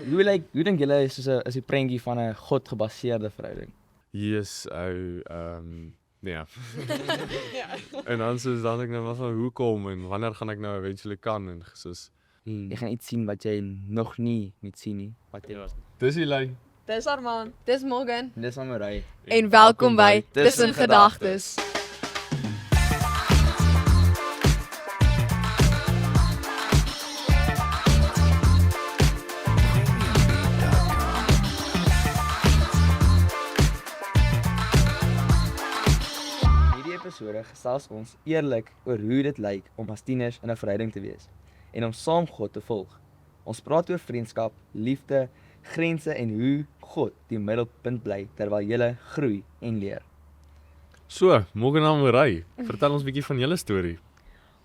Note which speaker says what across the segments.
Speaker 1: Hoe dink julle is die prentjie van 'n God-gebaseerde verhouding?
Speaker 2: Yes, nee. En dan denk ek nou maar van hoekom en wanneer gaan ek nou eventually kan en soos
Speaker 1: Jy gaan iets sien wat jy nog nie moet sien nie. Wat jy
Speaker 2: dis die lyn.
Speaker 3: Dis Arman. Dis Morgan.
Speaker 1: Dis Amorai.
Speaker 3: En welkom by Tussen Gedagtes.
Speaker 1: Hierdie episode gesels ons eerlik oor hoe dit lyk om as tieners in 'n verhouding te wees en om saam God te volg. Ons praat oor vriendskap, liefde, grense en hoe God die middelpunt bly terwyl jy groei en leer.
Speaker 2: So, Morgan Amorai, vertel ons 'n bietjie van julle storie.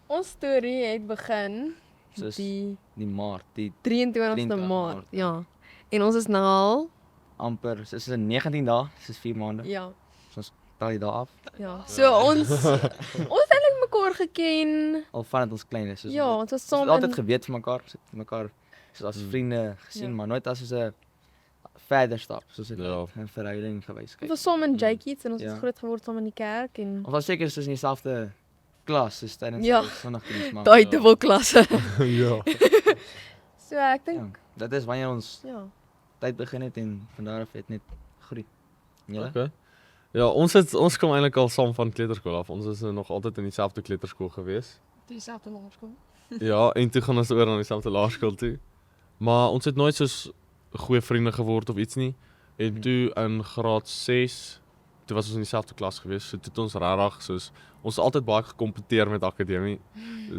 Speaker 3: Ons storie het begin
Speaker 1: Soos
Speaker 3: die
Speaker 1: die Maart, die
Speaker 3: 23ste
Speaker 1: 23
Speaker 3: Maart.
Speaker 1: Maart.
Speaker 3: Ja. En ons is nou al
Speaker 1: amper, soos 19 dae, soos 4 maande.
Speaker 3: ja.
Speaker 1: Tel jy daar af?
Speaker 3: Ja. So ons het eintlik mekaar geken.
Speaker 1: Al vandat ons klein is. Soos
Speaker 3: Ja, ons was
Speaker 1: ons
Speaker 3: saam
Speaker 1: het altyd
Speaker 3: in
Speaker 1: geweet van mekaar, mekaar soos as vriende gesien,
Speaker 3: Ja.
Speaker 1: maar nooit as soos 'n verder stap, soos 'n
Speaker 2: Ja.
Speaker 1: verhouding gewys.
Speaker 3: ons
Speaker 1: Kyk.
Speaker 3: was saam in Jakeets en ons
Speaker 1: Ja.
Speaker 3: het groot geword saam in die kerk en
Speaker 1: Ons was seker soos in dieselfde klas soos tydens
Speaker 3: Ja.
Speaker 1: die Sondagdiens, maar
Speaker 3: daai dubbelklasse.
Speaker 2: Ja.
Speaker 3: So ek dink
Speaker 1: ja, dit is wanneer ons
Speaker 3: ja.
Speaker 1: tyd begin het en van daar af het net groei. Ja.
Speaker 2: Okay. Ja, ons kom eintlik al saam van kleuterskool af. Ons is nog altyd in dieselfde kleuterskool gewees.
Speaker 3: Dieselfde laerskool.
Speaker 2: Ja, en toe gaan ons oor na dieselfde laerskool toe. Maar ons het nooit soos goeie vriende geword of iets nie. En toe in graad 6, toe was ons in dieselfde klas gewees. So toe het ons regtig soos ons het altyd baie gekompeteer met akademie.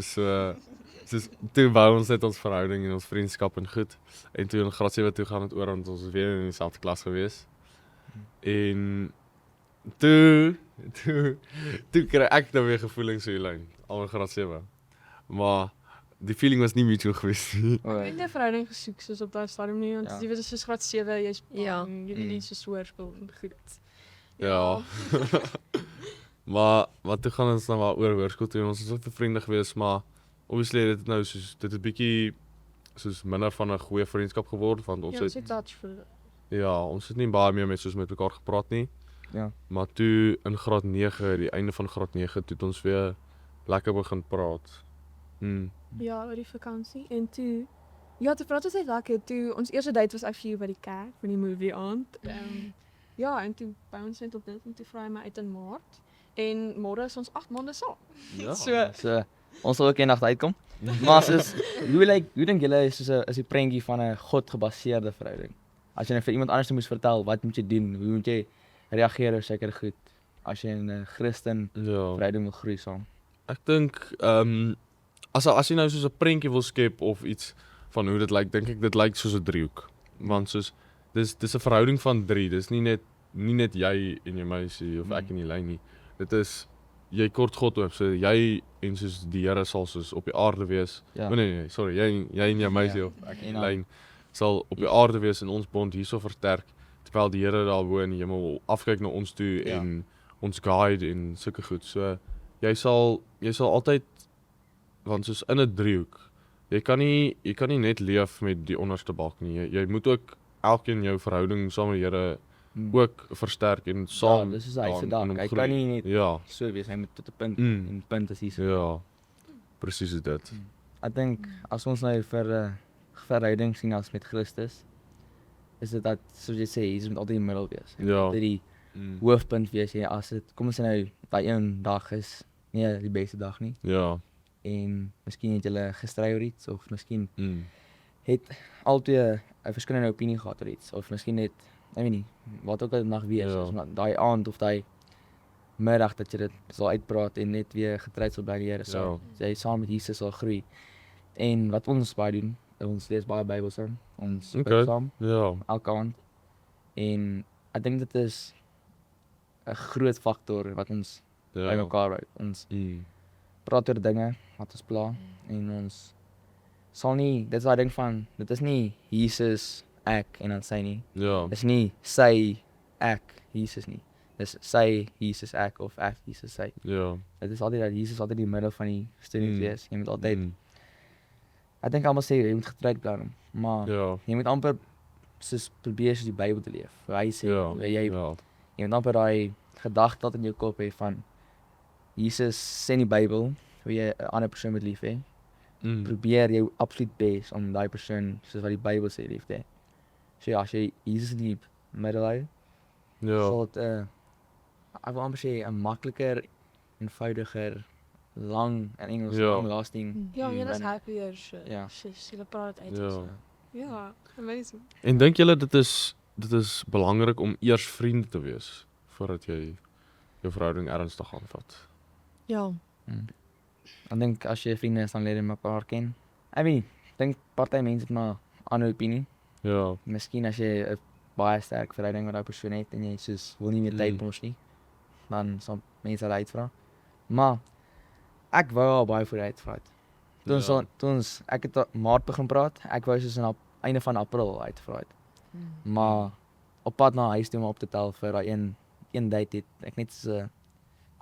Speaker 2: Soos toe bou ons net ons verhouding en ons vriendskap en goed. En toe in graad 7 toe gaan dit oor want ons was weer in dieselfde klas gewees. En toe kry ek nou weer gevoelens vir Jolyn, al in graad 7. Maar die feeling was nie mutual geweest nie.
Speaker 1: O,
Speaker 4: Ek het 'n verhouding gesoek soos op daai stadium nie, want
Speaker 1: Ja.
Speaker 4: jy weet dit is graad 7, jy's
Speaker 3: Ja.
Speaker 4: bang, jy weet nie so hoërskool goed.
Speaker 2: Ja. maar toe gaan ons nou maar oor hoërskool toe en ons is ook vriende geweest, maar obviously het dit nou soos dit het bietjie soos minder van 'n goeie vriendskap geword want ons
Speaker 4: Ja, ons
Speaker 2: het
Speaker 4: het touch vir
Speaker 2: ons het nie baie meer met mekaar gepraat nie.
Speaker 1: Ja.
Speaker 2: Maar toe in graad 9, die einde van graad 9, toe het ons weer lekker begin praat.
Speaker 4: ja, oor die vakansie en toe ja, toe praat ons net lekker. Toe ons eerste date was actually by die kerk vir die movie aand. Ja, en toe by ons net op dit en toe vra hy my uit in Maart. En môre is ons 8 maande saam.
Speaker 2: Ja.
Speaker 1: So ons sal ook eendag uitkom. Maar soos hoe dink julle is die prentjie van 'n God-gebaseerde verhouding? As jy nou vir iemand anders moes vertel, wat moet jy doen? Hoe moet jy reageer op seker goed as jy in 'n Christen
Speaker 2: Ja.
Speaker 1: verhouding wil groei saam?
Speaker 2: Ek dink as jy nou soos 'n prentjie wil skep of iets van hoe dit lyk, dink ek dit lyk soos 'n driehoek. Want soos dis 'n verhouding van 3. Dis nie net jy en jou meisie of ek en Jolyn nie. Dit is jy kort God oop. So jy en soos die Here sal soos op die aarde wees.
Speaker 1: Ja.
Speaker 2: Nee, sorry, jy en jou meisie
Speaker 1: Ja.
Speaker 2: of ek en
Speaker 1: En dan-
Speaker 2: Jolyn sal op die aarde wees en ons bond hierso versterk terwyl die Here daar bo in die hemel afkyk na ons toe
Speaker 1: Ja.
Speaker 2: en ons guide en sulke goed. So jy sal altyd want soos in 'n driehoek. Jy kan nie net leef met die onderste balk nie. Jy moet ook elkeen jou verhouding saam met die Here ook versterk en saam.
Speaker 1: Ja, dis is hy se
Speaker 2: aan-
Speaker 1: dak.
Speaker 2: aan hom
Speaker 1: Hy
Speaker 2: groei.
Speaker 1: kan nie net
Speaker 2: Ja,
Speaker 1: so wees, hy moet tot 'n punt
Speaker 2: Mm.
Speaker 1: en punt is hier.
Speaker 2: ja. Presies is dit.
Speaker 1: Ek dink as ons nou vir 'n verhouding sien as met Christus, is dit dat soos jy sê, Jesus moet altyd in die middel wees. Hy moet
Speaker 2: Ja.
Speaker 1: altyd die hoofpunt wees as dit kom ons sê nou daai een dag is nie die beste dag nie
Speaker 2: Ja.
Speaker 1: en miskien het julle gestry oor iets of miskien
Speaker 2: Mm.
Speaker 1: het albei 'n verskillende opinie gehad oor iets of miskien net ek weet nie wat ook al dit mag wees,
Speaker 2: Ja.
Speaker 1: is maar daai aand of daai middag dat jy dit sal uitpraat en net weer getrou sal by die Here so jy saam met Jesus sal groei. En wat ons baie doen, ons lees baie Bybel saam, ons bid
Speaker 2: Okay.
Speaker 1: saam
Speaker 2: Ja.
Speaker 1: elke aand. En ek dink dit is 'n groot faktor wat ons by
Speaker 2: Ja.
Speaker 1: mekaar hou. Ons praat oor dinge wat ons pla en ons sal nie dit is daai ding van dit is nie Jesus ek en dan sy nie.
Speaker 2: Ja.
Speaker 1: Dis nie sy ek Jesus nie. Dis sy Jesus ek of ek Jesus sy.
Speaker 2: Ja.
Speaker 1: Dit is altyd dat Jesus altyd in die middel van die storie wees. Jy moet altyd ek dink almal sê jy moet getroud bly, maar
Speaker 2: Ja.
Speaker 1: jy moet amper soos probeer soos die Bybel te leef. Waar hy sê
Speaker 2: Ja.
Speaker 1: jy
Speaker 2: Ja.
Speaker 1: jy moet amper daai gedagte wat in jou kop hê van Jesus sê in die Bybel hoe jy 'n ander persoon moet lief hê.
Speaker 2: Mm.
Speaker 1: Probeer jou absoluut bes om daai persoon soos wat die Bybel sê lief te hê. So ja, as jy Jesus in die middel hou,
Speaker 2: Ja.
Speaker 1: sal dit ek wil amper sê 'n makliker, eenvoudiger, lang in Engels
Speaker 2: Ja.
Speaker 1: long lasting.
Speaker 3: Ja, jy is
Speaker 1: bijna.
Speaker 3: happier so.
Speaker 1: Ja.
Speaker 3: Sis, jy praat uit.
Speaker 2: Ja.
Speaker 4: Ja, amazing.
Speaker 2: En dink julle dit is belangrik om eers vriende te wees voordat jy jou verhouding ernstig aanvat?
Speaker 3: Ja.
Speaker 1: Ek dink as jy vriende is dan leer jy mekaar ken. Ek weet nie, dink party mense het maar 'n ander opinie.
Speaker 2: Ja.
Speaker 1: Miskien as jy 'n baie sterk verhouding met daai persoon het en jy soos wil nie meer tyd mors nie, dan sal mense hulle uitvra. Maar ek wou al baie voor uitvra. Ek het Maart begin praat. Ek wou soos aan einde van April uitvra. Maar op pad na huis toe om op te tel vir daai een date het ek net so 'n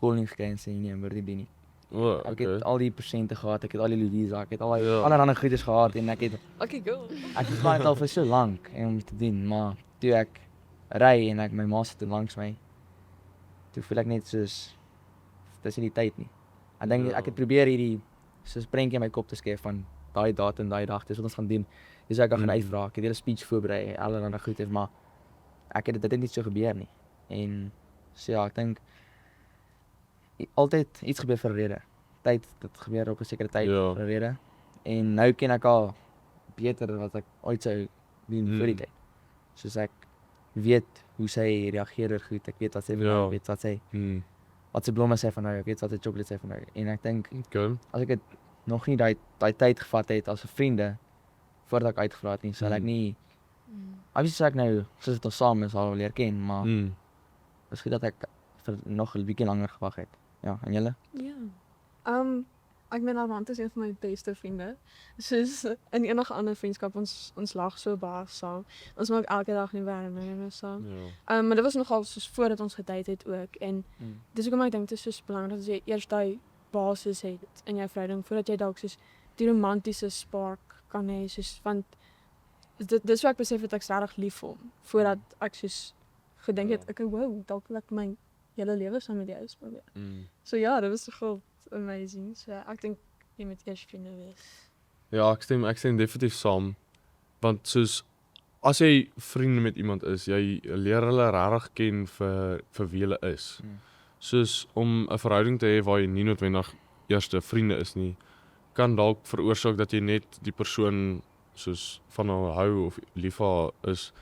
Speaker 1: calling gekry en sê nee, word nie doen nie.
Speaker 2: O,
Speaker 1: Ek
Speaker 2: okay.
Speaker 1: het al die persente gehad, ek het al die Louisa, ek het al die
Speaker 2: Ja.
Speaker 1: allerlei goedes gehad en
Speaker 4: Okay, go.
Speaker 1: ek het baie al vir so lank om te doen, maar toe ek ry en my ma sit langs my, toe voel ek net soos dis nie die tyd nie. Ek dink
Speaker 2: Ja.
Speaker 1: ek het probeer hierdie soos prentjie in my kop te skep van daai datum, daai dag, dis wat ons gaan doen. Dis ek gaan uitvra. Ek het 'n hele speech voorberei, allerlei goedes, maar ek het dit het nie so gebeur nie. En so ja, ek dink altyd iets gebeur vir 'n rede. Tyd, dit gebeur op 'n sekere tyd
Speaker 2: Ja.
Speaker 1: vir 'n rede. En nou ken ek al beter wat ek ooit sou doen voor die tyd. Soos ek weet hoe sy reageer oor goed, ek weet wat sy van
Speaker 2: Ja.
Speaker 1: ek weet
Speaker 2: Mm.
Speaker 1: wat sy blomme sê van nou, ek weet wat sy chocolate sê van nou. En ek dink
Speaker 2: Okay.
Speaker 1: as ek dit nog nie daai tyd gevat het as 'n vriende voordat ek uitgevra het nie, sal ek nie obviously sê ek nou soos dit ons saam is al leer ken, maar
Speaker 2: Mm.
Speaker 1: miskien dat ek vir nog 'n bietjie langer gewag het. Ja, en julle?
Speaker 4: Ja. Ek meen Armand is een van my beste vriende. Soos in enige ander vriendskap ons lag so baie saam. Ons maak elke dag nuwe herinneringe saam.
Speaker 2: Ja.
Speaker 4: Maar dit was nogal soos voordat ons gedate het ook en dis hoekom ek dink dit is so belangrik dat jy eers daai basis het in jou verhouding voordat jy dalk soos die romantiese spark kan hê soos want dis hoe ek besef het ek's regtig lief vir hom voordat ek soos gedink het ek wow dalk wil ek my hele lewe saam met jou spandeer.
Speaker 2: Mm.
Speaker 4: So ja, dit was nogal amazing. So ek dink jy moet eers vriende wees.
Speaker 2: Ja, ek stem definitief saam. Want soos as jy vriende met iemand is, jy leer hulle regtig ken vir wie hulle is. Soos om 'n verhouding te hê waar jy nie noodwendig eerste vriende is nie, kan dalk veroorsaak dat jy net die persoon soos van hulle hou of lief vir haar is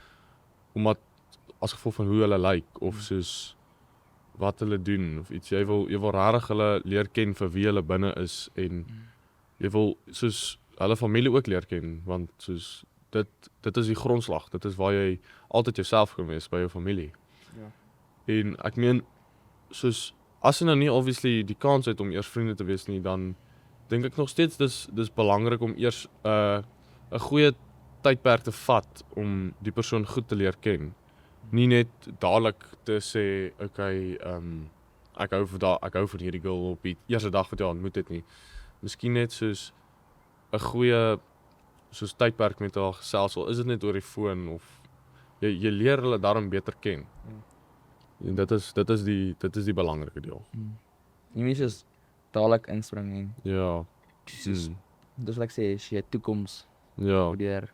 Speaker 2: omdat as gevolg van hoe hulle lyk of soos wat hulle doen of iets. Jy wil regtig hulle leer ken vir wie hulle binne is en jy wil soos hulle familie ook leer ken want soos dit is die grondslag. Dit is waar jy altyd jouself kan wees by jou familie.
Speaker 1: Ja.
Speaker 2: En ek meen soos as jy nou nie obviously die kans het om eers vriende te wees nie, dan dink ek nog steeds dis belangrik om eers 'n goeie tydperk te vat om die persoon goed te leer ken. Nie net dadelik te sê okay, ek hou van hierdie girl op die eerste dag wat jy ontmoet het nie. Miskien net soos 'n goeie soos tydperk met haar gesels, al is dit net oor die foon of jy leer hulle daarom beter ken. En dit is die belangrike deel.
Speaker 1: Jy moet soos dadelik inspring en
Speaker 2: Ja.
Speaker 1: soos
Speaker 2: Mm.
Speaker 1: dis wat ek sê, as jy toekoms
Speaker 2: Ja,
Speaker 1: probeer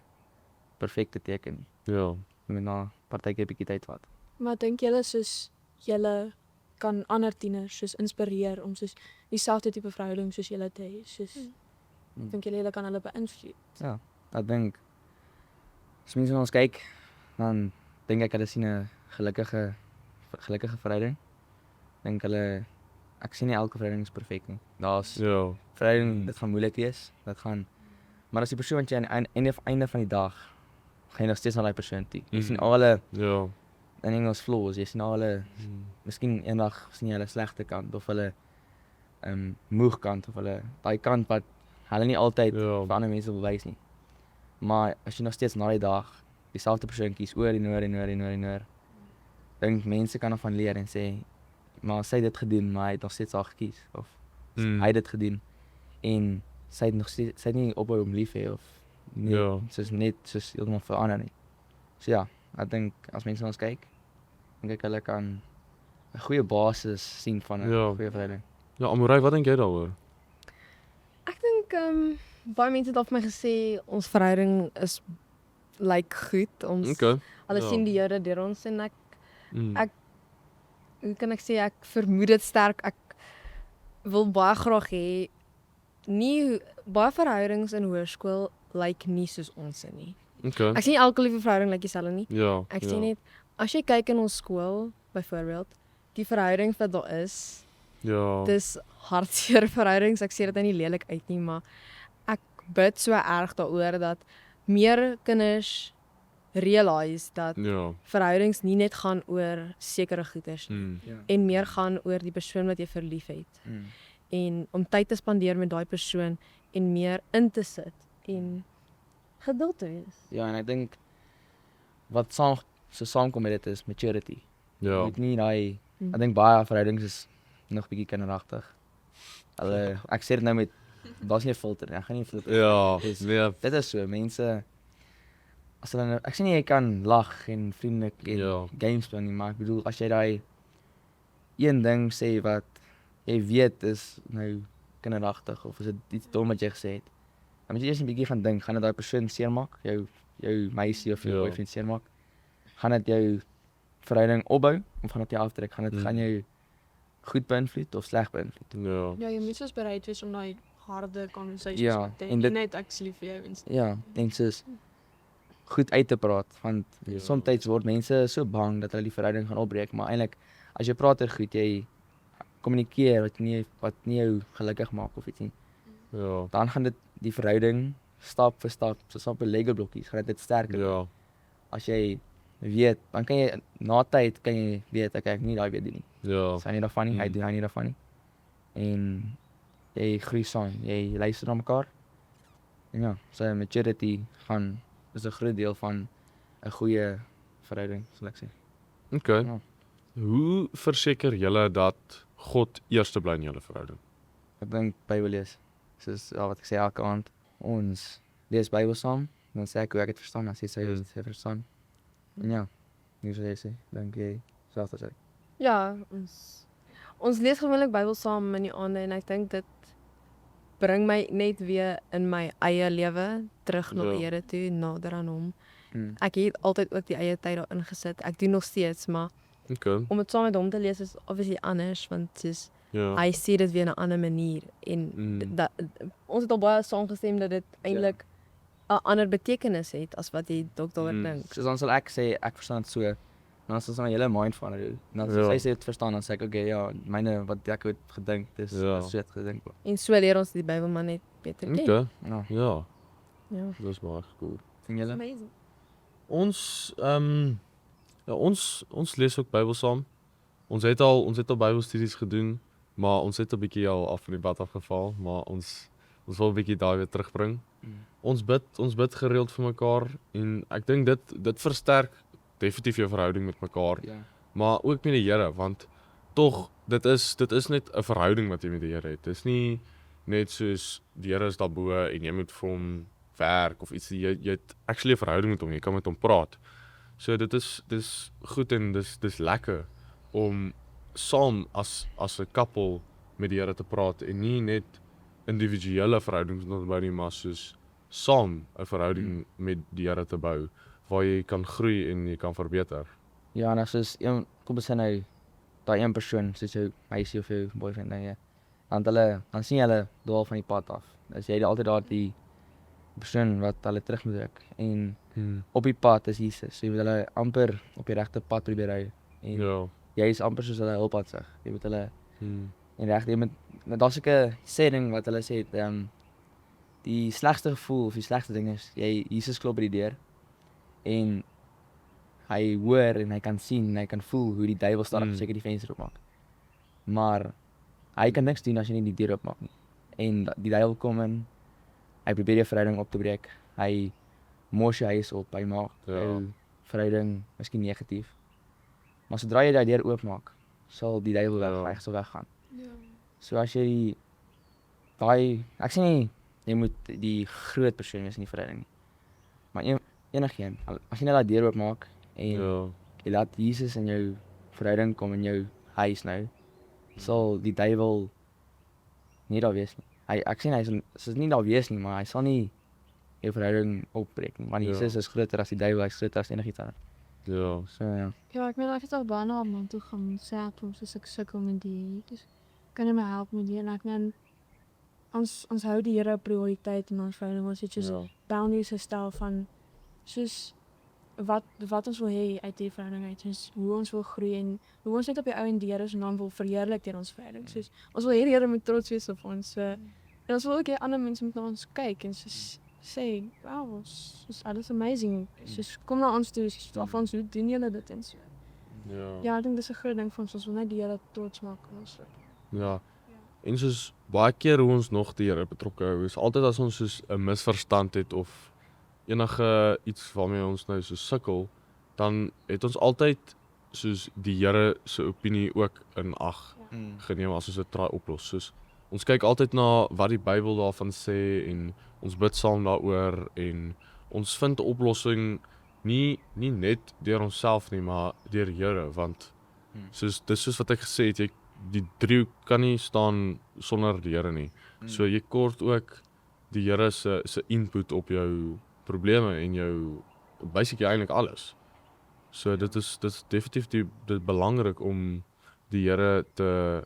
Speaker 1: perfekte teken.
Speaker 2: ja.
Speaker 1: Jy moet na partykeer 'n bietjie tyd vat.
Speaker 4: Maar dink julle soos julle kan ander tieners soos inspireer om soos dieselfde tipe verhouding soos julle te hê? Soos dink julle kan hulle beïnvloed?
Speaker 1: Ek dink as mense na ons kyk, dan dink ek hulle sien 'n gelukkige verhouding. Dink hulle ek sien nie elke verhouding is perfek nie. Daar's
Speaker 2: Ja.
Speaker 1: verhouding, dit gaan moeilik wees. Maar as die persoon wat jy aan die einde van die dag gaan jy nog steeds na daai persoon toe. Jy sien al hulle
Speaker 2: Ja.
Speaker 1: in Engels flaws, jy sien al hulle miskien eendag sien jy hulle slegte kant of hulle moeg kant of hulle daai kant wat hulle nie altyd
Speaker 2: Ja.
Speaker 1: vir ander mense wil wys nie. Maar as jy nog steeds na die dag dieselfde persoon kies oor en oor, dink mense kan daarvan leer en sê maar sy het dit gedoen, maar hy het nog steeds haar gekies of hy het dit gedoen en sy het nog steeds sy het nie ophou om lief hê of nie.
Speaker 2: Ja.
Speaker 1: Sy's net soos heeltemal verander nie. So ja, ek dink as mense na ons kyk, dink ek hulle kan 'n goeie basis sien van 'n
Speaker 2: Ja.
Speaker 1: goeie verhouding.
Speaker 2: Ja, Amorey, wat dink jy daaroor?
Speaker 3: Ek dink baie mense het al vir my gesê ons verhouding is lyk goed. Ons
Speaker 2: Okay.
Speaker 3: hulle
Speaker 2: ja.
Speaker 3: sien die Here deur ons en ek
Speaker 2: Mm.
Speaker 3: Ek- hoe kan ek sê ek vermoed dit sterk. Ek wil baie graag hê baie verhoudings in hoërskool lyk nie soos ons nie.
Speaker 2: Okay.
Speaker 3: Ek sê nie elke liewe verhouding lyk dieselfde nie.
Speaker 2: Ja.
Speaker 3: Ek
Speaker 2: ja.
Speaker 3: sê net as jy kyk in ons skool byvoorbeeld, die verhoudings wat daar is,
Speaker 2: Ja.
Speaker 3: dis hartseer verhoudings. Ek sê dit nou nie lelik uit nie, maar ek bid so erg daaroor dat meer kinders realise dat
Speaker 2: Ja.
Speaker 3: verhoudings nie net gaan oor sekere goeders nie,
Speaker 2: Mm.
Speaker 1: Ja.
Speaker 3: en meer gaan oor die persoon wat jy verlief het en om tyd te spandeer met daai persoon en meer in te sit en geduld te wees.
Speaker 1: Ja, en ek dink wat saamkom met dit is maturity. Jy
Speaker 2: Ja.
Speaker 1: moet nie daai
Speaker 3: Mm.
Speaker 1: ek dink baie verhoudings is nog bietjie kinderagtig. Hulle ek sê dit nou met daar's nie 'n filter nie. Ek gaan nie 'n filter.
Speaker 2: Ja.
Speaker 1: Dis-
Speaker 2: Nee.
Speaker 1: Dit is so mense as hulle nou, ek sê nie jy kan lag en vriendelik en
Speaker 2: Ja.
Speaker 1: games speel nie, maar ek bedoel as jy daai een ding sê wat jy weet is nou kinderagtig of is dit iets dom wat jy gesê het. Dan moet jy eers 'n bietjie gaan dink, gaan dit daai persoon seermaak, jou meisie of jou
Speaker 2: Ja.
Speaker 1: boyfriend seermaak? Gaan dit jou verhouding opbou of gaan dit jou aftrek? Gaan jou goed beïnvloed of sleg beïnvloed?
Speaker 2: Ja.
Speaker 4: Ja, jy moet soos bereid wees om daai harde conversations
Speaker 1: Ja,
Speaker 4: te hê.
Speaker 1: en dit-
Speaker 4: Net ek is lief vir jou en
Speaker 1: Ja, en soos goed uit te praat want
Speaker 2: Ja.
Speaker 1: soms word mense so bang dat hulle die verhouding gaan opbreek, maar eintlik as jy praat er goed, jy kommunikeer wat nie jou gelukkig maak of iets nie,
Speaker 2: Ja.
Speaker 1: dan gaan dit die verhouding stap vir stap, soos op 'n Lego blokkies, gaan dit sterker.
Speaker 2: Ja.
Speaker 1: As jy weet, dan kan jy na tyd kan jy weet ek nie daai weer doen nie.
Speaker 2: Ja.
Speaker 1: Sy nie daarvan nie, hy
Speaker 2: Mm.
Speaker 1: doen hy nie daarvan nie. En jy groei saam, jy luister na mekaar. En ja, so maturity is 'n groot deel van 'n goeie verhouding, sal ek sê.
Speaker 2: Okay.
Speaker 1: Ja.
Speaker 2: Hoe verseker julle dat God eerste bly in julle verhouding?
Speaker 1: Ek dink Bybel lees. Soos wat ek sê elke aand, ons lees Bybel saam, dan sê ek hoe ek dit verstaan, dan sê sy hoe sy verstaan. En ja, nie so jy sê, dink jy selfs as ek.
Speaker 3: Ja, ons lees gewoonlik Bybel saam in die aande en ek dink dit bring my net weer in my eie lewe terug na die
Speaker 2: Ja.
Speaker 3: Here toe, nader aan hom.
Speaker 1: Mm.
Speaker 3: Ek het altyd ook die eie tyd daarin gesit. Ek doen nog steeds, maar
Speaker 2: Okay.
Speaker 3: om dit saam met hom te lees is obviously anders want soos
Speaker 2: Ja.
Speaker 3: hy sê dit weer in 'n ander manier en
Speaker 2: Mm.
Speaker 3: ons het al baie saamgestem dat dit eintlik 'n ander betekenis het as wat jy dalk daaroor
Speaker 2: Mm.
Speaker 3: dink.
Speaker 1: Soos dan sal ek sê ek verstaan dit so. Dan as ons aan 'n hele mind verander. Dan as
Speaker 2: Ja.
Speaker 1: sy sê dit verstaan dan sê ek okay, ja, myne wat ek het gedink, dis
Speaker 2: Ja.
Speaker 1: so het gedink.
Speaker 3: En so leer ons die Bybel maar net beter ken.
Speaker 2: Okay.
Speaker 1: Ja,
Speaker 2: Ja,
Speaker 3: Ja.
Speaker 2: dis baie cool.
Speaker 1: sien julle?
Speaker 4: amazing.
Speaker 2: Ons ja, ons lees ook Bybel saam. Ons het al Bybelstudies gedoen, maar ons het 'n bietjie al af van die pad afgeval, maar ons wil 'n bietjie daai weer terugbring.
Speaker 1: Mm.
Speaker 2: Ons bid gereeld vir mekaar en ek dink dit versterk definitief jou verhouding met mekaar,
Speaker 1: Ja.
Speaker 2: maar ook met die Here, want tog dit is net 'n verhouding wat jy met die Here het. Dis nie net soos die Here is daarbo en jy moet vir hom werk of iets. Jy het actually 'n verhouding met hom. Jy kan met hom praat. So dis goed en dis lekker om saam as 'n koppel met die Here te praat en nie net individuele verhoudings met hom bou nie, maar soos saam 'n verhouding met die Here te bou waar jy kan groei en jy kan verbeter.
Speaker 1: Ja, en as is een kom ons sê nou daai een persoon soos jou meisie of jou boyfriend dan dan sien hulle dwaal van die pad af. As jy altyd daar die persoon wat hulle terug moet druk en op die pad is Jesus. So jy moet hulle amper op die regte pad probeer hou. En
Speaker 2: Ja.
Speaker 1: jy is amper soos hulle hulpad. Jy moet hulle
Speaker 2: Hmm.
Speaker 1: en reg jy moet daar's 'n sê ding wat hulle sê die slegste gevoel of die slegste ding is Jesus klop by die deur en hy hoor en hy kan sien en hy kan voel hoe die duiwel stadig seker die venster oopmaak. Maar hy kan niks doen as jy nie die deur oopmaak nie. En die duiwel kom in, hy probeer jou verhouding op te breek. Hy mors jou huis op, hy maak jou verhouding miskien negatief. Maar sodra jy daai deur oopmaak, sal die duiwel
Speaker 2: Ja.
Speaker 1: hy sal weggaan.
Speaker 4: Ja.
Speaker 1: So as jy daai ek sê nie jy moet die groot persoon wees in die verhouding nie. Maar enigiemand, as jy net daai deur oopmaak en
Speaker 2: Ja.
Speaker 1: jy laat Jesus in jou verhouding kom in jou huis nou, sal die duiwel nie daar wees nie. Ek sê hy sal nie daar wees nie, maar hy sal nie jou verhouding opbreek nie, want
Speaker 2: Ja.
Speaker 1: Jesus is groter as die duiwel, hy's groter as enigiets anders.
Speaker 2: Ja.
Speaker 1: So ja.
Speaker 4: Ja, ek meen ek het al baie na 'n man toe gaan sê ek hom soos ek sukkel met die. Dus kan jy my help met die en ek meen ons hou die Here prioriteit in ons verhouding. Ons het soos
Speaker 2: Ja.
Speaker 4: boundaries gestel van soos wat ons wil hê uit die verhouding uit, soos hoe ons wil groei en hoe ons net op die ou en deur is en dan wil verheerlik deur ons verhouding. Soos ons wil hê die Here moet trots wees op ons. So en ons wil ook hê ander mense moet na ons kyk en soos sê, wow, soos alles amazing. Soos kom na ons toe, soos af ons hoe doen julle dit en so.
Speaker 2: Ja.
Speaker 4: Ja, ek dink dis 'n groot ding vir ons wil net die Here trots maak op ons.
Speaker 2: Ja. En soos baie keer hoe ons nog die Here betrokke hou, is altyd as ons soos 'n misverstand het of enige iets waarmee ons nou so sukkel, dan het ons altyd soos die Here se opinie ook in ag geneem as ons dit try oplos. Soos ons kyk altyd na wat die Bybel daarvan sê en ons bid saam daaroor en ons vind 'n oplossing nie net deur onsself nie, maar deur die Here, want soos dis soos wat ek gesê het, die driehoek kan nie staan sonder die Here nie. So jy kort ook die Here se input op jou probleme en jou basically eintlik alles. So dit is definitief dit belangrik om die Here te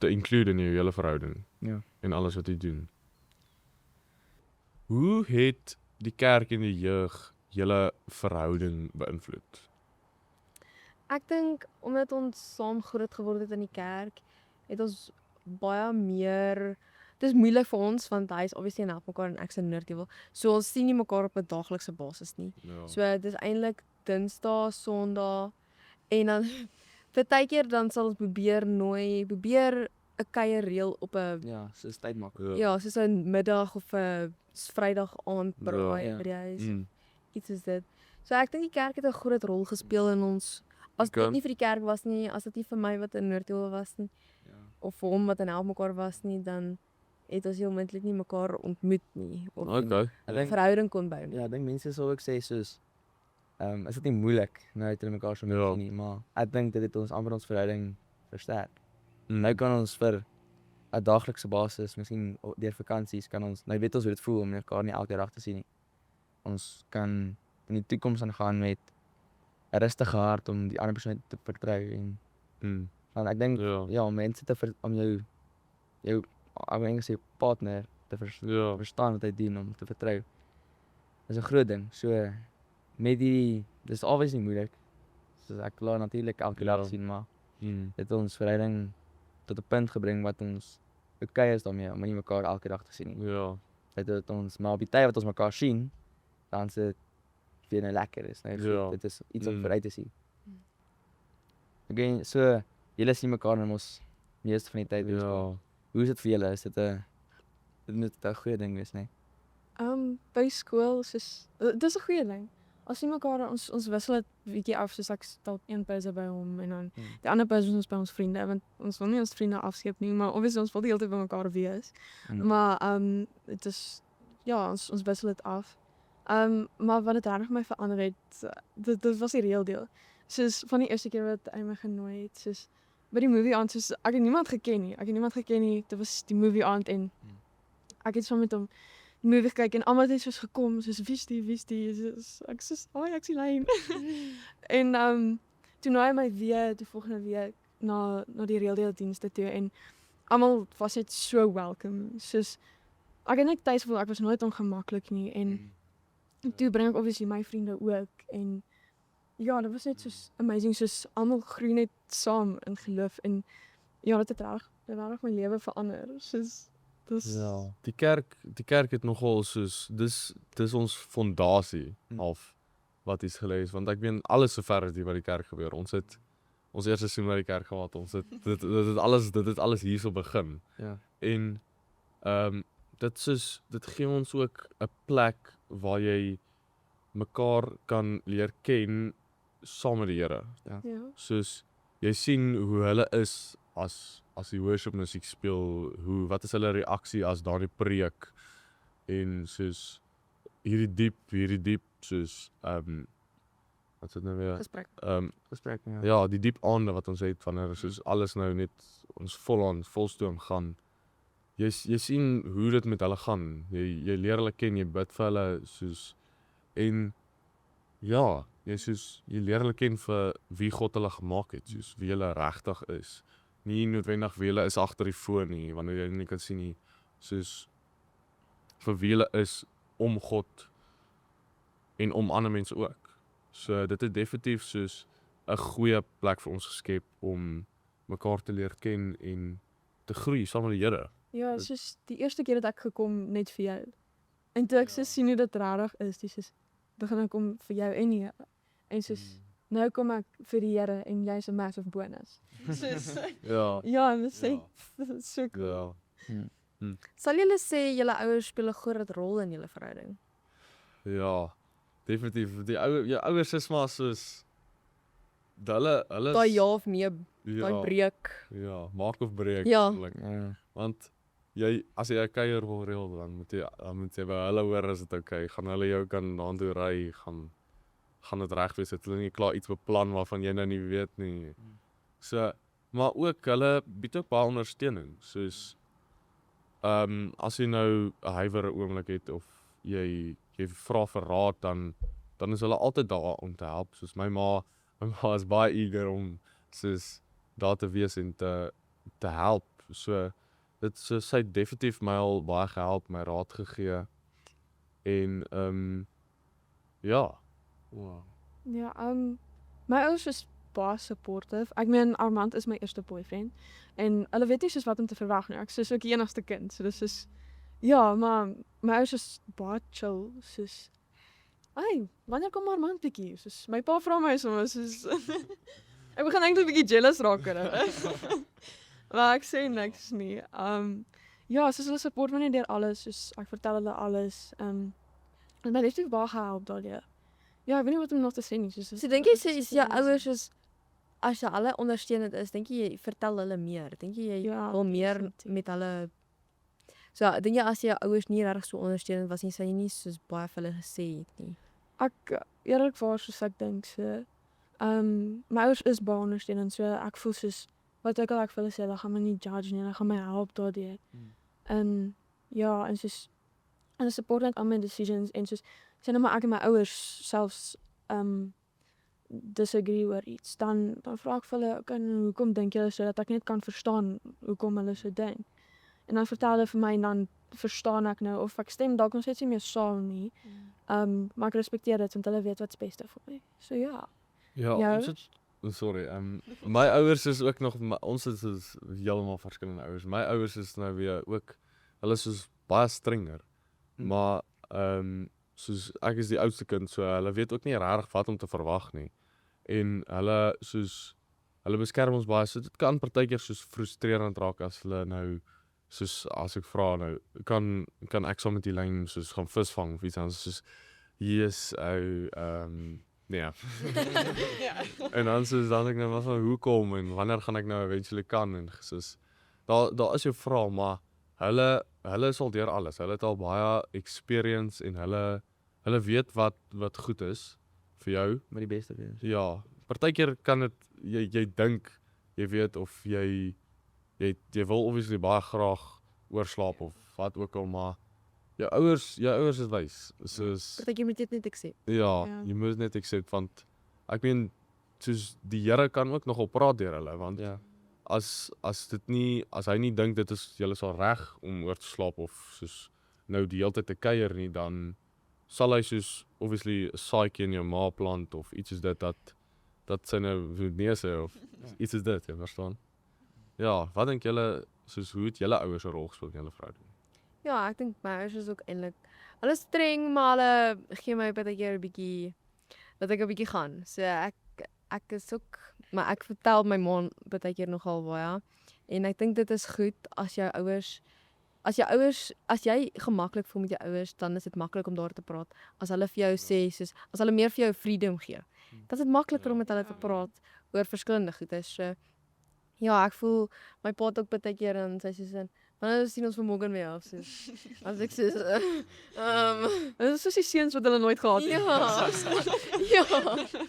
Speaker 2: include in jou hele verhouding.
Speaker 1: Ja.
Speaker 2: En alles wat jy doen. Hoe het die kerk en die jeug julle verhouding beïnvloed?
Speaker 3: Ek dink omdat ons saam groot geword het in die kerk, het ons baie meer. Dit is moeilik vir ons want hy is obviously help mekaar en ek's 'n nerdjewel. So ons sien nie mekaar op 'n daaglikse basis nie.
Speaker 2: Ja.
Speaker 3: So dis eintlik Dinsdae, Sondae en dan partykeer dan sal ons probeer 'n kuier reël op 'n
Speaker 1: Ja, soos tyd maak.
Speaker 3: ja, soos 'n middag of 'n Vrydag aand
Speaker 2: Ja.
Speaker 3: braai
Speaker 1: Ja.
Speaker 3: by die huis.
Speaker 2: Mm.
Speaker 3: Iets soos dit. So ek dink die kerk het 'n groot rol gespeel in ons. As dit
Speaker 2: Okay.
Speaker 3: nie vir die kerk was nie, as dit nie vir my wat in Noordhoek was nie,
Speaker 1: Ja.
Speaker 3: of vir hom wat in help mekaar was nie, dan het ons heel moontlik nie mekaar ontmoet nie of
Speaker 2: Okay.
Speaker 1: Ek dink
Speaker 3: verhouding kon bou nie.
Speaker 1: ja, ek dink mense sal ook sê soos is dit nie moeilik nou uit mekaar so
Speaker 2: Ja.
Speaker 1: nie, maar ek dink dit het ons amper ons verhouding versterk.
Speaker 2: Mm.
Speaker 1: Nou kan ons vir 'n daaglikse basis, miskien deur vakansies kan ons nou weet ons hoe dit voel om mekaar nie elke dag te sien nie. Ons kan in die toekoms aangaan met 'n rustige hart om die ander persoon te vertrou en
Speaker 2: Mm.
Speaker 1: want ek dink
Speaker 2: Ja.
Speaker 1: ja, om mense om jou ek wil Engels sê partner te
Speaker 2: Ja.
Speaker 1: verstaan wat hy doen om te vertrou. Dis 'n groot ding. So met die dis always nie moeilik. So ek laat natuurlik elke
Speaker 2: Ja.
Speaker 1: dag sien, maar
Speaker 2: Mm.
Speaker 1: dit het ons verhouding tot 'n punt gebring wat ons okay is daarmee om nie mekaar elke dag te sien nie.
Speaker 2: Ja.
Speaker 1: Dit het ons maar op die tyd wat ons mekaar sien, dan is dit weer nou lekker is, nou.
Speaker 2: Ja.
Speaker 1: Dit is iets om
Speaker 2: Mm.
Speaker 1: vooruit te sien. Okay, so julle sien mekaar nou mos meeste van die tyd weer.
Speaker 2: Ja.
Speaker 1: Hoe is dit vir julle? Is dit 'n moet 'n goeie ding wees, nee?
Speaker 4: By skool soos dis 'n goeie ding. As jy mekaar ons wissel dit bietjie af, soos ek dalk een pouse by hom en dan die ander pouse is ons by ons vriende, want ons wil nie ons vriende afskeep nie, maar obviously ons wil die hele tyd by mekaar wees.
Speaker 1: Mm.
Speaker 4: Maar dit is ja, ons wissel dit af. Maar wat dit regtig my verander het, dit was die reël deel. Soos van die eerste keer wat hy my genooi het, soos by die movie aand, soos ek het niemand geken nie. Dit was die movie aand en ek het saam met hom die movie gekyk en almal het soos gekom, soos wie is die, soos ek soos, ek sien lyn. En toe nooi hy my weer die volgende week na die reëldeeldienste toe en almal was net so welcome. Soos ek het net tuis gevoel ek was nooit ongemaklik nie en toe bring ek obviously my vriende ook en ja, dit was net soos amazing, soos almal groei net saam in geloof en ja, dit het regtig my lewe verander. Soos dis
Speaker 2: Ja. Die kerk het nogal soos dis ons fondasie half wat is gelees, want ek meen alles sover as die by die kerk gebeur. Ons het ons eerste seisoen by die kerk gehad. Ons het dit het alles hierso begin.
Speaker 1: Ja.
Speaker 2: En dit gee ons ook 'n plek waar jy mekaar kan leer ken saam met die Here.
Speaker 4: ja.
Speaker 2: Soos jy sien hoe hulle is as die worship musiek speel, wat is hulle reaksie as daar die preek en soos hierdie diep soos wat is dit nou weer?
Speaker 3: Gesprek.
Speaker 1: Gesprek, ja.
Speaker 2: Ja, die diep aande wat ons het wanneer soos alles nou net ons volstoom gaan. Jy sien hoe dit met hulle gaan. Jy leer hulle ken, jy bid vir hulle soos en ja, jy leer hulle ken vir wie God hulle gemaak het, soos wie hulle regtig is. Nie noodwendig wie hulle is agter die foon nie, wanneer jy nie kan sien nie, soos vir wie hulle is om God en om ander mense ook. So dit het definitief soos 'n goeie plek vir ons geskep om mekaar te leer ken en te groei saam met die Here.
Speaker 4: Ja, soos die eerste keer dat ek gekom net vir jou. En toe ek so sien hoe dit regtig is, dis soos begin ek kom vir jou en die Here. En soos nou kom ek vir die Here en jy's 'n massive bonus. Soos
Speaker 2: Ja.
Speaker 4: ja, en dit sê so cool.
Speaker 2: Ja.
Speaker 3: Sal julle sê julle ouers speel 'n groot rol in julle verhouding?
Speaker 2: Ja. Definitief. Jou ouers is maar soos hulle
Speaker 3: Daai ja of nee,
Speaker 2: ja,
Speaker 3: daai breek.
Speaker 2: ja, maak of breek.
Speaker 3: Ja.
Speaker 2: Like,
Speaker 1: Ja.
Speaker 2: want as jy 'n kuier wil reël, dan moet jy by hulle hoor as dit okay. Gaan hulle jou kan daartoe ry, gaan dit reg wees. Het hulle nie klaar iets beplan waarvan jy nou nie weet nie. So, maar ook hulle bied ook baie ondersteuning. Soos as jy nou 'n huiwer oomblik het of jy vra vir raad, dan is hulle altyd daar om te help. Soos my ma is baie eager om soos daar te wees en te help. So sy het definitief my al baie gehelp, my raad gegee. En ja. Wow.
Speaker 4: Ja, my ouers is baie supportive. Ek meen Armand is my eerste boyfriend en hulle weet nie soos wat om te verwag nie. Ek is ook die enigste kind, so dis is ja, maar my ouers is baie chill, soos ai, wanneer kom Armand bietjie? Soos my pa vra my soms soos ek begin eintlik bietjie jealous raak oor hulle. Maar ek sê niks nie. Ja, soos hulle support my net deur alles, soos ek vertel hulle alles. En my het baie gehelp daardeur. Ja, ek weet nie wat om nog te sê nie.
Speaker 3: So dink jy sê is jou ouers is as jy hulle ondersteunend is, dink jy vertel hulle meer? Dink jy wil meer
Speaker 4: definitief.
Speaker 3: met hulle So dink jy as jou ouers nie regtig so ondersteunend was nie, sou jy nie soos baie vir hulle gesê het nie?
Speaker 4: Ek eerlikwaar soos ek dink so. My ouers is baie ondersteunend, so ek voel soos wat ook al ek vir hulle sê, hulle gaan my nie judge nie, hulle gaan my help daardeur. En ja, en soos hulle support net al my decisions en soos sê nou maar ek en my ouers selfs disagree oor iets, dan vra ek vir hulle, okay, hoekom dink julle so, dat ek net kan verstaan hoekom hulle so dink. En dan vertel hulle vir my en dan verstaan ek nou of ek stem dalk nog steeds nie meer saam nie. Maar ek respekteer dit want hulle weet wat's beste vir my. So ja.
Speaker 2: Ja,
Speaker 4: Jou?
Speaker 2: ons het sorry, my ouers is ook nog ons is heeltemal verskillende ouers. My ouers is nou weer ook hulle is soos baie strenger. Maar soos ek is die oudste kind, so hulle weet ook nie regtig wat om te verwag nie. En hulle beskerm ons baie. So dit kan partykeer soos frustrerend raak as hulle nou soos as ek vra nou kan ek saam met die lyn soos gaan visvang of iets anders soos yes, nee. En dan ek nou maar van hoekom en wanneer gaan ek nou eventually kan en soos daar is jou vrae, maar hulle is al deur alles. Hulle het al baie experience en hulle weet wat goed is vir jou.
Speaker 1: Met die beste wees.
Speaker 2: Ja, partykeer kan dit jy dink jy weet of jy wil obviously baie graag oorslaap of wat ook al, maar jou ouers is wys. Soos
Speaker 3: Partykeer moet jy dit net accept.
Speaker 2: ja,
Speaker 4: Ja.
Speaker 2: jy moet net accept want ek meen soos die Here kan ook nogal praat deur hulle want
Speaker 1: Ja.
Speaker 2: as hy nie dink dit is julle sal reg om oor te slaap of soos nou die hele tyd te kuier nie, dan sal hy soos obviously 'n saadjie in jou ma plant of iets is dit dat sy nou neuse of iets is dit, jy verstaan? Ja, wat dink julle soos hoe het julle ouers 'n rol gespeel in julle verhouding?
Speaker 3: Ja, ek dink my ouers is ook eintlik hulle is streng, maar hulle gee my baie keer 'n bietjie dat ek 'n bietjie gaan. So ek is ook maar ek vertel my ma baie keer nogal baie en ek dink dit is goed as jy gemaklik voel met jou ouers, dan is dit maklik om daar te praat. As hulle vir jou sê soos as hulle meer vir jou freedom gee, dan is dit makliker om met hulle te praat oor verskillende goedes. So ja, ek voel my pa het ook baie keer en sy sê Wanneer sien ons vir Morgan weer af soos as ek sê
Speaker 4: Dit is soos die seuns wat hulle nooit gehad het.
Speaker 3: ja. ja.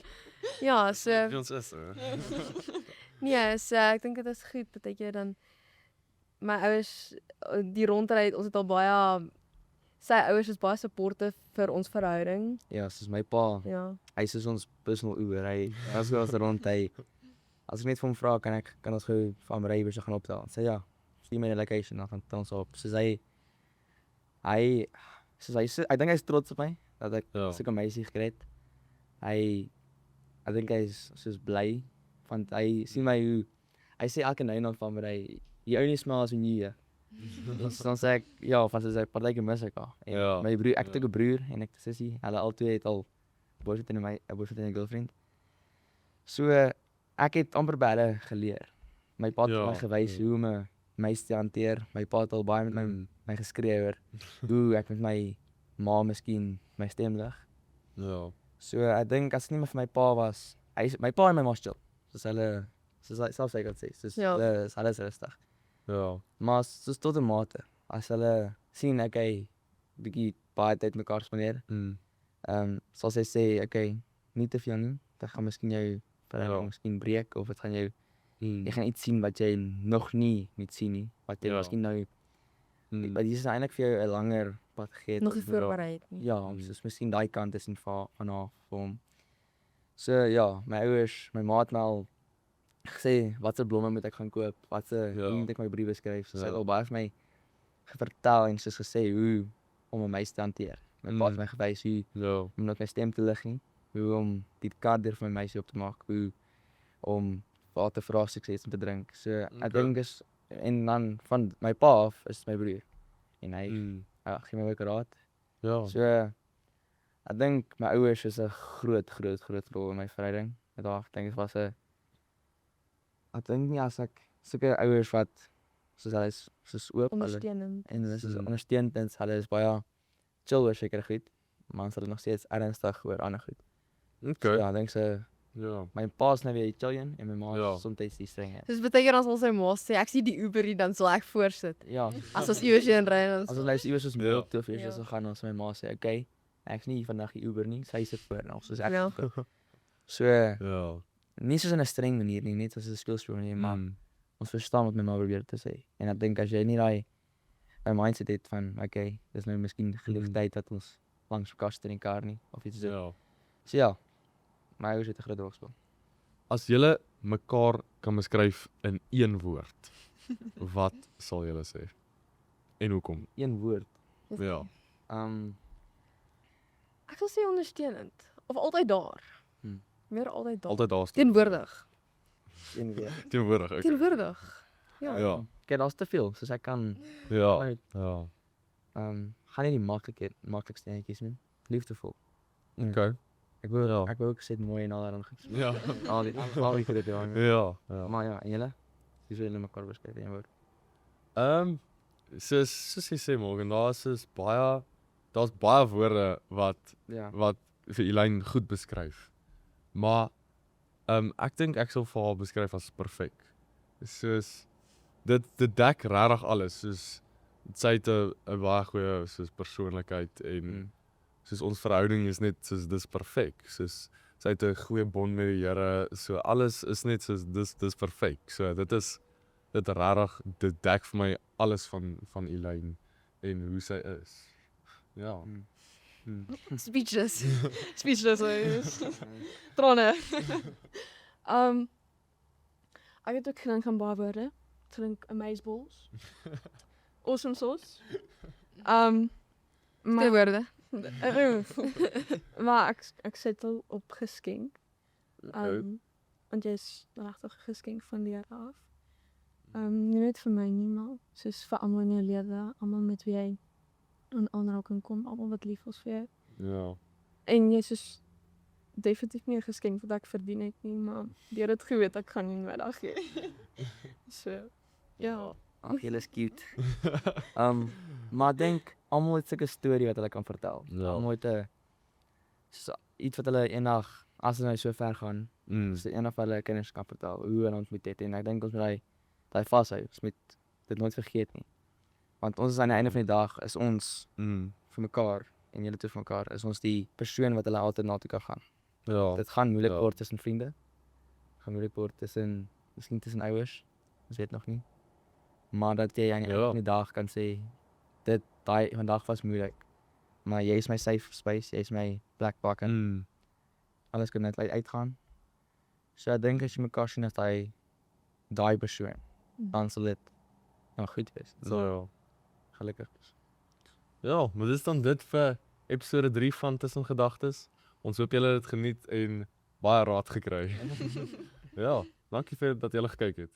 Speaker 3: Ja, so
Speaker 2: Wie ons is, hè?
Speaker 3: nee, so ek dink dit is goed partykeer dan my ouers die rondry, ons het al baie sy ouers is baie supportive vir ons verhouding.
Speaker 1: Ja, soos my pa,
Speaker 3: Ja.
Speaker 1: hy is ons personal Uber. As ons rond as ek net vir hom vra, kan ons gou van ry weer gaan optel. Sê ja, stuur my die location dan gaan ons op. Soos hy ek dink hy is trots op my dat ek
Speaker 2: Ja.
Speaker 1: sulke meisie gekry het. Ek dink hy is soos bly want hy sien my hoe hy sê elke nou en dan van my you only smile as when you here. Dan sê ek ja, van sy partytjie mis ek haar. En
Speaker 2: Ja,
Speaker 1: my broer, ek
Speaker 2: ja.
Speaker 1: het ook 'n broer en ek 'n sussie. Hulle albei het al boyfriend en 'n girlfriend. So ek het amper by hulle geleer. My pa het
Speaker 2: Ja,
Speaker 1: my gewys
Speaker 2: ja.
Speaker 1: hoe om 'n meisie te hanteer. My pa het al baie met my geskree oor hoe ek met my ma miskien my stem lig.
Speaker 2: Ja.
Speaker 1: So ek dink as dit nie meer vir my pa was, my pa en my ma chill. Soos hulle selfs hy kan sê, soos
Speaker 3: Ja.
Speaker 1: hulle is rustig.
Speaker 2: Ja.
Speaker 1: Maar soos tot 'n mate. As hulle sien ek hy bietjie baie tyd mekaar spandeer, sal sy sê okay, nie te veel nie. Dit gaan miskien jou verhouding miskien breek of dit gaan jou jy gaan iets sien wat jy nog nie moet sien nie. Wat jy
Speaker 2: Ja.
Speaker 1: miskien nou wat jy is eintlik vir jou 'n langer pad gegee het.
Speaker 3: Nog nie
Speaker 1: of-
Speaker 3: voorberei nie.
Speaker 1: Ja, soos miskien daai kant is en van haar vir hom. So ja, my ouers, my ma het my al gesê watse blomme moet ek gaan koop, hoe moet ek my briewe skryf. So sy het al baie vir my vertel en soos gesê hoe om 'n meisie te hanteer. My pa het my gewys hoe
Speaker 2: Ja.
Speaker 1: om net my stem te lig nie, hoe om die kaart deur vir my meisie op te maak, hoe om water vra sukses om te drink. So ek
Speaker 2: Okay.
Speaker 1: dink is en dan van my pa af is my broer en hy gee my ook raad.
Speaker 2: Ja.
Speaker 1: So ek dink my ouers is 'n groot rol in my verhouding. Met haar, ek dink dit was 'n ek dink nie as ek sulke ouers wat soos hulle is soos oop
Speaker 3: Ondersteunend.
Speaker 1: en hulle is
Speaker 2: Mm.
Speaker 1: ondersteunend en hulle is baie chill oor sekere goed, maar hulle nog steeds ernstig oor ander goed.
Speaker 2: Okay.
Speaker 1: Ja, ek dink so
Speaker 2: Ja.
Speaker 1: my pa is nou weer Italian en my ma
Speaker 2: Ja.
Speaker 1: is soms die strenge.
Speaker 3: Dis baie keer as ons sy ma sê ek sien die Uber hier dan sal ek voorsit.
Speaker 1: Ja,
Speaker 3: As ons iewers heen ry dan
Speaker 1: as ons nou iewers soos
Speaker 2: Ja.
Speaker 1: Moel toe of iets
Speaker 3: Ja.
Speaker 1: so gaan ons my ma sê, "Okay, ek's nie vandag die Uber nie, sy sit voor nou." Soos ek.
Speaker 3: Ja.
Speaker 1: So
Speaker 2: Ja.
Speaker 1: nie soos in 'n streng manier nie, net soos 'n speelspel manier, maar ons verstaan wat my ma probeer te sê. En ek dink as jy nie daai mindset het van okay, dis nou miskien geleentheid dat ons langs mekaar sit in die kar nie of iets so.
Speaker 2: Ja.
Speaker 1: So ja, my ouers het 'n groot rol gespeel.
Speaker 2: As julle mekaar kan beskryf in een woord, wat sal julle sê? En hoekom?
Speaker 1: Een woord.
Speaker 2: Ja.
Speaker 3: Ek wil sê ondersteunend of altyd daar.
Speaker 1: Hmm.
Speaker 3: Meer altyd daar.
Speaker 2: Altyd daar staan.
Speaker 3: Teenwoordig.
Speaker 1: Een woord.
Speaker 2: Teenwoordig. Okay.
Speaker 3: Teenwoordig. Ja.
Speaker 2: Ja.
Speaker 1: Kyk, daar's te veel, soos ek kan
Speaker 2: Ja.
Speaker 1: uit
Speaker 2: Ja.
Speaker 1: gaan nie die maklikste netjies doen. Liefdevol.
Speaker 2: Okay.
Speaker 1: Ek wou
Speaker 2: Ja.
Speaker 1: ek wou ook sê mooi en al daai goed.
Speaker 2: Ja.
Speaker 1: Al die goed ja.
Speaker 2: Ja. Ja.
Speaker 1: Maar ja, en julle? Hoe sou julle mekaar beskryf in een woord?
Speaker 2: Soos jy sê Morgan, daar's baie woorde
Speaker 1: Ja.
Speaker 2: wat vir Elaine goed beskryf. Maar ek dink ek sal vir haar beskryf as perfek. Soos dit dek regtig alles. Soos sy het 'n baie goeie soos persoonlikheid en soos ons verhouding is net soos dis perfek. Soos sy het 'n goeie bond met die Here. So alles is net soos dis perfek. So dit regtig dit dek vir my alles van Elaine en hoe sy is. Ja.
Speaker 3: Speechless.
Speaker 4: Speechless is. Trane. Ek het ook gedink aan baie woorde. Ek dink amazeballs. Awesome sauce. Maar
Speaker 3: Teenwoorde.
Speaker 4: maar ek sit al op geskenk.
Speaker 2: Okay.
Speaker 4: Want jy is regtig 'n geskenk van die Here af. Nie net vir my nie, maar soos vir almal in jou lewe, almal met wie jy in aanraking kom, almal wat lief is vir jou.
Speaker 2: Ja.
Speaker 4: En jy is definitief nie 'n geskenk wat ek verdien het nie, maar deur dit geweet ek gaan nie middag gee. So ja.
Speaker 1: Ag, julle is cute. Maar ek dink almal het sulke storie wat hulle kan vertel.
Speaker 2: Ja.
Speaker 1: Almal het 'n iets wat hulle eendag as hulle nou so ver gaan, so eendag vir hulle kinders kan vertel hoe hulle ontmoet het en ek dink ons moet daai vashou. Ons moet dit nooit vergeet nie. Want ons is aan die einde van die dag is ons
Speaker 2: Mm.
Speaker 1: vir mekaar en julle twee vir mekaar is ons die persoon wat hulle altyd na toe kan gaan.
Speaker 2: Ja.
Speaker 1: Dit gaan moeilik
Speaker 2: Ja.
Speaker 1: word tussen vriende. Gaan moeilik word tussen miskien tussen ouers. Ons weet nog nie. Maar dat jy aan die einde van die dag kan sê daai vandag was moeilik. Maar jy is my safe space, jy is my plek bakken.
Speaker 2: Mm.
Speaker 1: Alles kan net uitgaan. So ek dink as jy mekaar sien as daai persoon, dan sal dit nou goed wees. Dit sal
Speaker 2: Ja.
Speaker 1: gelukkig wees.
Speaker 2: Ja, maar dis dan dit vir episode 3 van Tussen Gedagtes. Ons hoop julle het dit geniet en baie raad gekry. Ja, dankie vir dat julle gekyk het.